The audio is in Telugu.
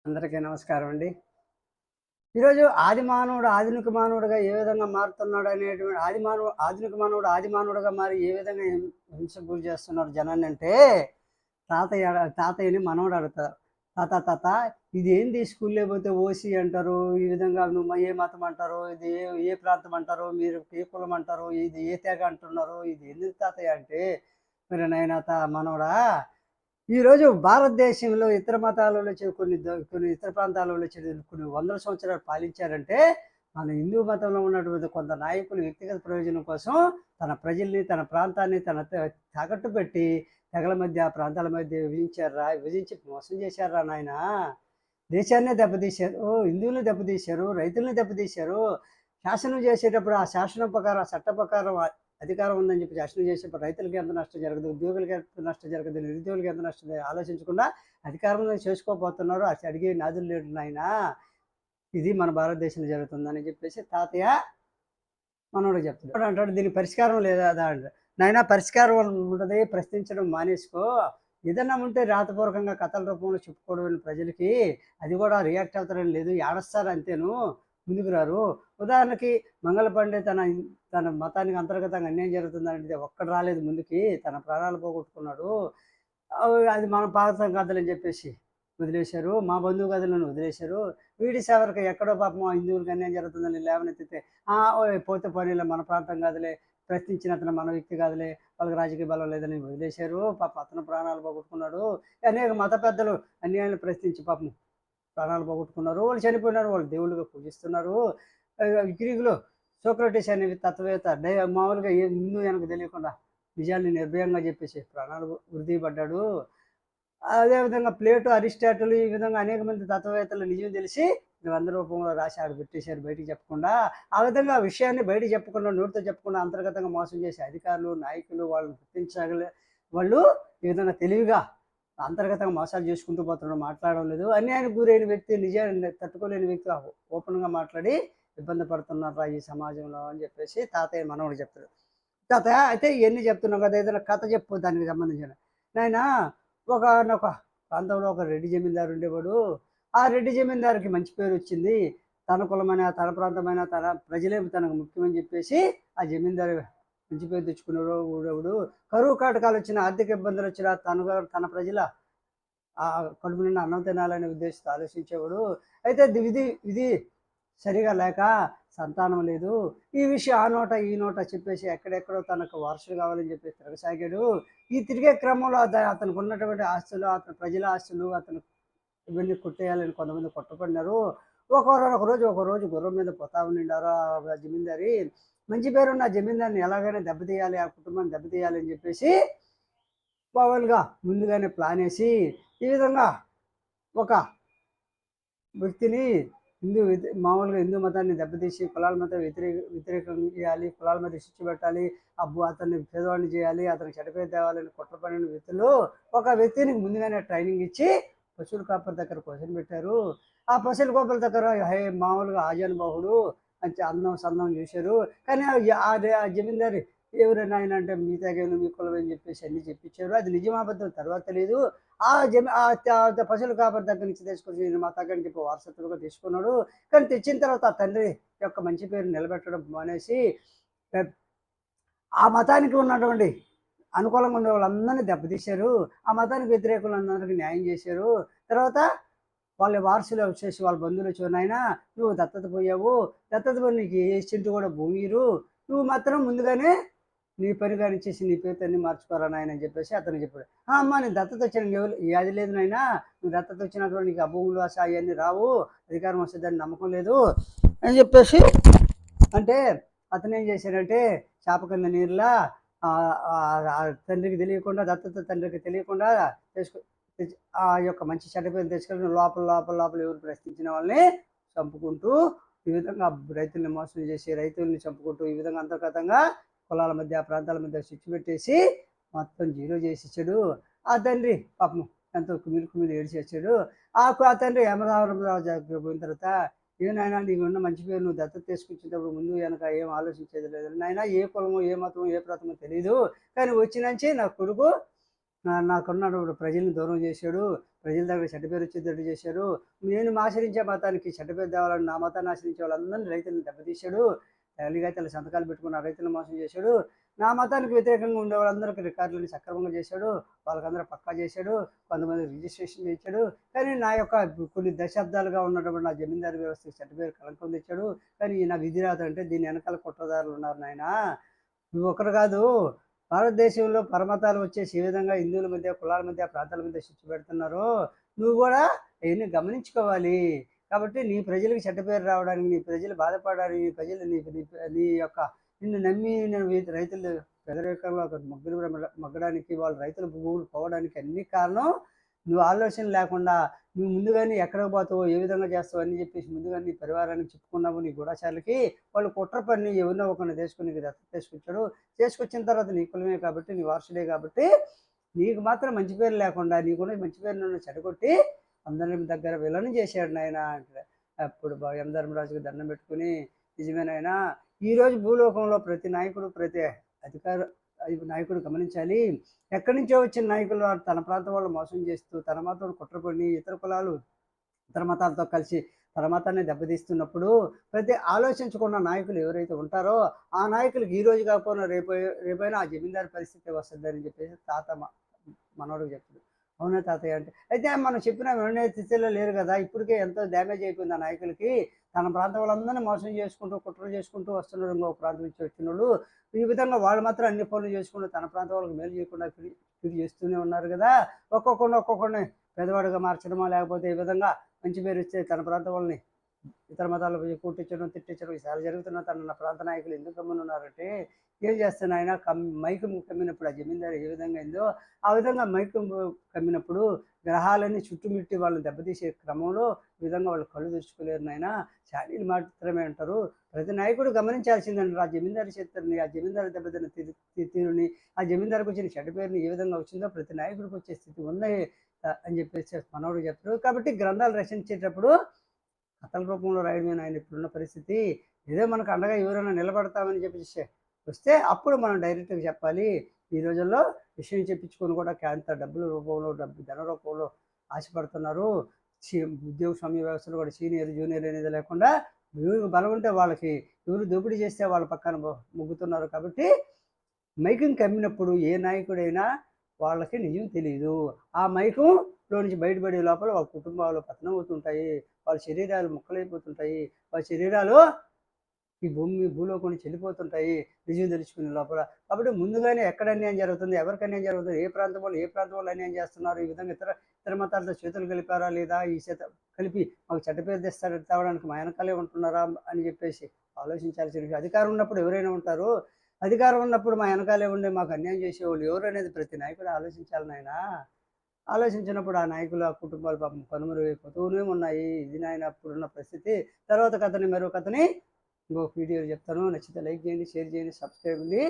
అందరికీ నమస్కారం అండి. ఈరోజు ఆది మానవుడు ఆధునిక మానవుడిగా ఏ విధంగా మారుతున్నాడు అనేటువంటి ఆధునిక మానవుడు ఆది మానవుడిగా మారి ఏ విధంగా హింసకు గురి చేస్తున్నాడు జనాన్ని అంటే, తాతయ్యని మనవడు అడుగుతాడు. తాత ఇదేంది స్కూల్‌లో పోతే ఓసీ అంటారు. ఈ విధంగా నువ్వు ఏ మతం అంటారు? ఇది ఏ ప్రాంతం అంటారు? మీరు ఏ కులం అంటారు? ఇది ఏ తెగ అంటున్నారు? ఇది ఎందుకు తాతయ్య అంటే, మరి నాయనా మనవడా, ఈరోజు భారతదేశంలో ఇతర మతాలలో కొన్ని ఇతర ప్రాంతాలలో కొన్ని వందల సంవత్సరాలు పాలించారంటే, మన హిందూ మతంలో ఉన్నటువంటి కొంత నాయకులు వ్యక్తిగత ప్రయోజనం కోసం తన ప్రజల్ని, తన ప్రాంతాన్ని తాకట్టు పెట్టి తెగల మధ్య, ప్రాంతాల మధ్య విభజించి మోసం చేశారురా నాయనా! దేశాన్నే దెబ్బతీశారు, హిందువుల్ని దెబ్బతీశారు, రైతుల్ని దెబ్బతీశారు. శాసనం చేసేటప్పుడు ఆ శాసనం ప్రకారం, చట్ట ప్రకారం అధికారం ఉందని చెప్పి శాసనం చేసేప్పుడు రైతులకి ఎంత నష్టం జరగదు, ఉద్యోగులకి ఎంత నష్టం జరగదు, నిరుద్యోగులకి ఎంత నష్టం ఆలోచించకుండా అధికారంలో చేసుకోపోతున్నారు. అది అడిగే నాదులు లేడు నాయనా. ఇది మన భారతదేశంలో జరుగుతుందని చెప్పేసి తాతయ్య మనోడికి చెప్తాడు. అంటాడు, దీనికి పరిష్కారం లేదా అంటాడు. నాయనా, పరిష్కారం ఉంటుంది, ప్రశ్నించడం మానేసుకో. ఏదన్నా ఉంటే రాతపూర్వకంగా కథల రూపంలో చెప్పుకోవడం ప్రజలకి, అది కూడా రియాక్ట్ అవుతారని లేదు, ఏడస్తారు అంతేను, ముందుకు రారు. ఉదాహరణకి మంగళపాండే తన మతానికి అంతర్గతంగా అన్యాయం జరుగుతుందంటే ఒక్కడు రాలేదు ముందుకి, తన ప్రాణాలు పోగొట్టుకున్నాడు. అది మన పాత కథలని చెప్పేసి వదిలేశారు, మా బంధువు కథలను వదిలేశారు. వీడి సేవరికి ఎక్కడో పాపం హిందువులకు అన్యాయం జరుగుతుందని లేవనెత్తితే, పోతే పోనీలే, మన ప్రాంతం కాదులే, ప్రశ్నించిన అతను మన వ్యక్తి కాదులే, వాళ్ళకి రాజకీయ బలం లేదని వదిలేశారు. పాపం అతను ప్రాణాలు పోగొట్టుకున్నాడు. అనేక మత పెద్దలు అన్యాయాలు ప్రశ్నించి పాపం ప్రాణాలు పోగొట్టుకున్నారు. వాళ్ళు చనిపోయినారు, వాళ్ళు దేవుళ్ళుగా పూజిస్తున్నారు. గ్రీకులో సోక్రటీస్ అనే తత్వవేత్త మామూలుగా ముందు వెనక తెలియకుండా నిజాన్ని నిర్భయంగా చెప్పేసి ప్రాణాలు వృద్ధి పడ్డాడు. అదేవిధంగా ప్లేటో, అరిస్టాటిల్, ఈ విధంగా అనేక మంది తత్వవేత్తలు నిజం తెలిసి అందరి రూపంలో రాసి ఆడ పెట్టేశారు, బయటికి చెప్పకుండా. ఆ విధంగా విషయాన్ని బయటికి చెప్పకుండా, నోటితో చెప్పకుండా అంతర్గతంగా మోసం చేసే అధికారులు, నాయకులు, వాళ్ళని గుర్తించగల వాళ్ళు ఈ విధంగా తెలివిగా అంతర్గతంగా మోసాలు చేసుకుంటూ పోతున్నాడు, మాట్లాడడం లేదు. అన్యాయానికి గురైన వ్యక్తి, నిజాన్ని తట్టుకోలేని వ్యక్తి ఓపెన్గా మాట్లాడి ఇబ్బంది పడుతున్నారా ఈ సమాజంలో అని చెప్పేసి తాతయ్య మనవడు చెప్తాడు. తాతయ్య, అయితే ఇవన్నీ చెప్తున్నావు కదా, ఏదైనా కథ చెప్పు దానికి సంబంధించిన. నాయన, ఒకనొక ప్రాంతంలో ఒక రెడ్డి జమీందారు ఉండేవాడు. ఆ రెడ్డి జమీందారుకి మంచి పేరు వచ్చింది. తన కులమైన, తన ప్రాంతమైన, తన ప్రజలే తనకు ముఖ్యమని చెప్పేసి ఆ జమీందారు మంచి పేరు తెచ్చుకున్నాడు. ఊడేవుడు కరువు కాటకాలు వచ్చిన, ఆర్థిక ఇబ్బందులు వచ్చినా తన ప్రజల ఆ కడుపు నిండా అన్నం తినాలనే ఉద్దేశంతో ఆలోచించేవాడు. అయితే విధి సరిగా లేక సంతానం లేదు. ఈ విషయం ఆ నోట ఈ నోట చెప్పేసి ఎక్కడెక్కడో తనకు వారసులు కావాలని చెప్పేసి తిరగసాగాడు. ఈ తిరిగే క్రమంలో అతనికి ఉన్నటువంటి ఆస్తులు, అతని ప్రజల ఆస్తులు అతను ఇవన్నీ కొట్టేయాలని కొంతమంది కొట్టపడినారు. ఒక రోజు గుర్రం మీద పోతా ఉండిండారు ఆ జమీందారి. మంచి పేరున్న జమీందారిని ఎలాగైనా దెబ్బతీయాలి, ఆ కుటుంబాన్ని దెబ్బతీయాలి అని చెప్పేసి పవన్గా ముందుగానే ప్లాన్ వేసి ఈ విధంగా ఒక వ్యక్తిని మామూలుగా హిందూ మతాన్ని దెబ్బతీసి కులాల మతం వ్యతిరేకం చేయాలి, కులాల మధ్య శిక్ష పెట్టాలి, అతన్ని పేదవాడిని చేయాలి, అతనికి చెడ్డపేరు తేవాలని కుట్ర పడిన వ్యక్తులు ఒక వ్యక్తిని ముందుగానే ట్రైనింగ్ ఇచ్చి పశువుల కాపర్ దగ్గర క్వశ్చన్ పెట్టారు. ఆ పశువుల కాపర్ దగ్గర మామూలుగా ఆజానుబాహుడు మంచి అందం సందం చేశారు. కానీ ఆ జమీందారి ఎవరైనా ఆయన అంటే మీ తెగను, మీ కులం అని చెప్పేసి అన్నీ చెప్పించారు. అది నిజమాబద్ధం తర్వాత తెలియదు. పశువుల కాపరి దగ్గర నుంచి తీసుకొచ్చి మా తగ్గని చెప్పి వారసత్వంగా తీసుకున్నాడు. కానీ తెచ్చిన తర్వాత ఆ తండ్రి యొక్క మంచి పేరు నిలబెట్టడం మానేసి ఆ మతానికి ఉన్నటువంటి అనుకూలంగా ఉండే వాళ్ళందరినీ దెబ్బతీశారు. ఆ మతానికి వ్యతిరేకులందరికీ న్యాయం చేశారు. తర్వాత వాళ్ళ వారసులు వచ్చేసి వాళ్ళ బంధువులు వచ్చి, నాయనా నువ్వు దత్తత పోయావు, దత్తత పోయి నీకు ఏ చింటూ కూడా భూమిరు, నువ్వు మాత్రం ముందుగానే నీ పని కానిచ్చేసి నీ పేరుతన్ని మార్చుకోరా నాయన అని చెప్పేసి అతను చెప్పాడు. అమ్మ, నేను దత్తత వచ్చాను, అది లేదు నాయన, నువ్వు దత్తత వచ్చినటువంటి నీకు ఆ భూములు అవన్నీ రావు, అధికారం వస్తుందని నమ్మకం లేదు అని చెప్పేసి అంటే అతను ఏం చేశాడంటే చేప కింద నీరులా తండ్రికి తెలియకుండా, దత్తత తండ్రికి తెలియకుండా ఆ యొక్క మంచి చెడ్డ పేరు తెచ్చుకొని లోపల ఎవరు ప్రశ్నించిన వాళ్ళని చంపుకుంటూ ఈ విధంగా రైతుల్ని మోసం చేసి రైతుల్ని చంపుకుంటూ ఈ విధంగా అంతర్గతంగా కులాల మధ్య, ప్రాంతాల మధ్య స్విచ్ పెట్టేసి మొత్తం జీరో చేసి ఇచ్చాడు. ఆ తండ్రి పాపం ఎంతో కుమిలి ఏడిచేసాడు. ఆ తండ్రి యమధర్మరాజు దగ్గర పోయిన తర్వాత, నాయనా నీకు ఉన్న మంచి పేరు నువ్వు దత్తత తీసుకొచ్చేటప్పుడు ముందు వెనక ఏం ఆలోచించేది లేదు నాయనా, ఏ కులము, ఏ మతము, ఏ ప్రాంతమో తెలియదు, కానీ వచ్చినంచి నా కొడుకు నాకున్నటువంటి ప్రజల్ని దూరం చేశాడు, ప్రజల దగ్గర చెడ్డ పేరు వచ్చేటట్టు చేశాడు. నేను ఆచరించే మతానికి చెడ్డ పేరు తేవాలని నా మతాన్ని ఆచరించే వాళ్ళందరినీ రైతులను దెబ్బతీశాడు. తల్లిగైతేల సంతకాలు పెట్టుకున్న రైతులను మోసం చేశాడు. నా మతానికి వ్యతిరేకంగా ఉండే వాళ్ళందరికీ రికార్డులను సక్రమంగా చేశాడు. వాళ్ళకందరూ పక్కా చేశాడు. కొంతమంది రిజిస్ట్రేషన్ చేశాడు. కానీ నా యొక్క కొన్ని దశాబ్దాలుగా ఉన్నటువంటి నా జమీందారు వ్యవస్థకి చెడ్డ పేరు కళంకం తెచ్చాడు. కానీ నా విధిరాత అంటే దీని వెనకాల కుట్రదారులు ఉన్నారు నాయన. నువ్వు ఒకరు కాదు, భారతదేశంలో పరమతాలు వచ్చేసి ఏ విధంగా హిందువుల మధ్య, కులాల మధ్య, ప్రాంతాల మధ్య చిచ్చు పెడుతున్నారో నువ్వు కూడా అవన్నీ గమనించుకోవాలి. కాబట్టి నీ ప్రజలకు చెడ్డ పేరు రావడానికి, నీ ప్రజలు బాధపడడానికి, నీ ప్రజలు నీ యొక్క నిన్ను నమ్మి రైతులు పేదరికంలో మగ్గడానికి, వాళ్ళు రైతుల భూములు పోవడానికి అన్ని కారణం నువ్వు ఆలోచన లేకుండా నువ్వు ముందుగానే ఎక్కడికి పోతావో, ఏ విధంగా చేస్తావు అని చెప్పేసి ముందుగానే నీ పరివారానికి చెప్పుకున్నావు. నీ గూఢచారులకి వాళ్ళు కుట్ర పని ఎవరినో ఒకరిని తీసుకుని తీసుకొచ్చాడు. చేసుకొచ్చిన తర్వాత నీ కులమే కాబట్టి, నీ వారసుడే కాబట్టి నీకు మాత్రం మంచి పేరు లేకుండా నీకున్న మంచి పేరు నన్ను చెడగొట్టి అందరి దగ్గర విలనం చేశాడు నాయన అంటే అప్పుడు యమధర్మరాజుకి దండం పెట్టుకుని, నిజమేనాయనా ఈరోజు భూలోకంలో ప్రతి నాయకుడు, ప్రతి నాయకుడు గమనించాలి. ఎక్కడి నుంచో వచ్చిన నాయకులు తన ప్రాంతం వాళ్ళు మోసం చేస్తూ, తన మతం కుట్రపడి ఇతర కులాలు, ఇతర మతాలతో కలిసి తన మతాన్ని దెబ్బతీస్తున్నప్పుడు ప్రతి ఆలోచించుకున్న నాయకులు ఎవరైతే ఉంటారో ఆ నాయకులకు ఈ రోజు కాకపోయినా రేపైనా ఆ జమీందారు పరిస్థితి వస్తుందని చెప్పేసి తాత మనోడికి చెప్తాడు. అవునా తాతయ్య అంటే, అయితే మనం చెప్పిన వెంటనే స్థితిలో లేరు కదా, ఇప్పటికే ఎంతో డ్యామేజ్ అయిపోయింది ఆ నాయకులకి. తన ప్రాంతం వాళ్ళందరినీ మోసం చేసుకుంటూ, కుట్రలు చేసుకుంటూ వస్తున్నారు. ఇంకో ప్రాంతం నుంచి వచ్చిన వాళ్ళు ఈ విధంగా వాళ్ళు మాత్రం అన్ని పనులు చేసుకుంటూ తన ప్రాంతం వాళ్ళకి మేలు చేయకుండా ఫిడి చేస్తూనే ఉన్నారు కదా. ఒక్కొక్కడిని పేదవాడిగా మార్చడమో, లేకపోతే ఈ విధంగా మంచి పేరు ఇస్తే తన ప్రాంతం వాళ్ళని ఇతర మతాల కూర్టించడం, తిట్టించడం చాలా జరుగుతున్న తన ప్రాంత నాయకులు ఎందుకు గమ్మునున్నారంటే, ఏం చేస్తాను ఆయన మైకం కమ్మినప్పుడు ఆ జమీందారు ఏ విధంగా అయిందో ఆ విధంగా మైకం కమ్మినప్పుడు గ్రహాలన్నీ చుట్టుముట్టి వాళ్ళని దెబ్బతీసే క్రమంలో ఈ విధంగా వాళ్ళు కళ్ళు తెరుచుకోలేరు నాయన. శారీలు మాత్రమే అంటారు. ప్రతి నాయకుడు గమనించాల్సిందండి ఆ జమీందారు చరిత్రని, ఆ జమీందారు దెబ్బతిన్న తీరుని, ఆ జమీందారికి వచ్చిన చెడ్డ పేరుని ఏ విధంగా వచ్చిందో ప్రతి నాయకుడికి వచ్చే స్థితి ఉన్నాయి అని చెప్పేసి మనోడు చెప్తారు. కాబట్టి గ్రంథాలు రచించేటప్పుడు కథల రూపంలో రాయడమే ఆయన ఇప్పుడున్న పరిస్థితి. ఏదో మనకు అండగా ఎవరైనా నిలబడతామని చెప్పేసి వస్తే అప్పుడు మనం డైరెక్ట్గా చెప్పాలి. ఈ రోజుల్లో విషయం చెప్పించుకొని కూడా అంత డబ్బుల రూపంలో, ధన రూపంలో ఆశపడుతున్నారు. ఉద్యోగస్వామ్య వ్యవస్థలో కూడా సీనియర్ జూనియర్ అనేది లేకుండా ఎవరికి బలం ఉంటే వాళ్ళకి, ఎవరు దోపిడీ చేస్తే వాళ్ళ పక్కన మొగ్గుతున్నారు. కాబట్టి మైకుని కమ్మినప్పుడు ఏ నాయకుడైనా వాళ్ళకి నిజం తెలియదు. ఆ మైకంలో నుంచి బయటపడే లోపల వాళ్ళ కుటుంబాలు పతనం అవుతుంటాయి, వాళ్ళ శరీరాలు ముక్కలైపోతుంటాయి, వాళ్ళ శరీరాలు ఈ భూలోకం నుంచి వెళ్ళిపోతుంటాయి నిజం తెలుసుకునే లోపల. కాబట్టి ముందుగానే ఎక్కడ అన్యాయం జరుగుతుంది, ఎవరికి అన్యాయం జరుగుతుంది, ఏ ప్రాంతం వాళ్ళు అన్యాయం చేస్తున్నారు, ఈ విధంగా ఇతర మతాలతో చేతులు కలిపారా లేదా, ఈ కలిపి మాకు చెడ్డ పేరు తేవడానికి మా వెనకాలే ఉంటున్నారా అని చెప్పేసి ఆలోచించాల్సిన విషయం. అధికారం ఉన్నప్పుడు ఎవరైనా ఉంటారు. అధికారం ఉన్నప్పుడు మా వెనకాలే ఉండే మాకు అన్యాయం చేసేవాళ్ళు ఎవరు అనేది ప్రతి నాయకుడు ఆలోచించాలి నాయన. ఆలోచించినప్పుడు ఆ నాయకులు, ఆ కుటుంబాలు పాపం కనుమరుగైపోతూనే ఉన్నాయి. ఇది నాయన అప్పుడున్న పరిస్థితి. తర్వాత కథని మరో కథని ఇంకొక వీడియోలో చెప్తాను. నచ్చితే లైక్ చేయండి, షేర్ చేయండి, సబ్స్క్రైబ్ చేయండి.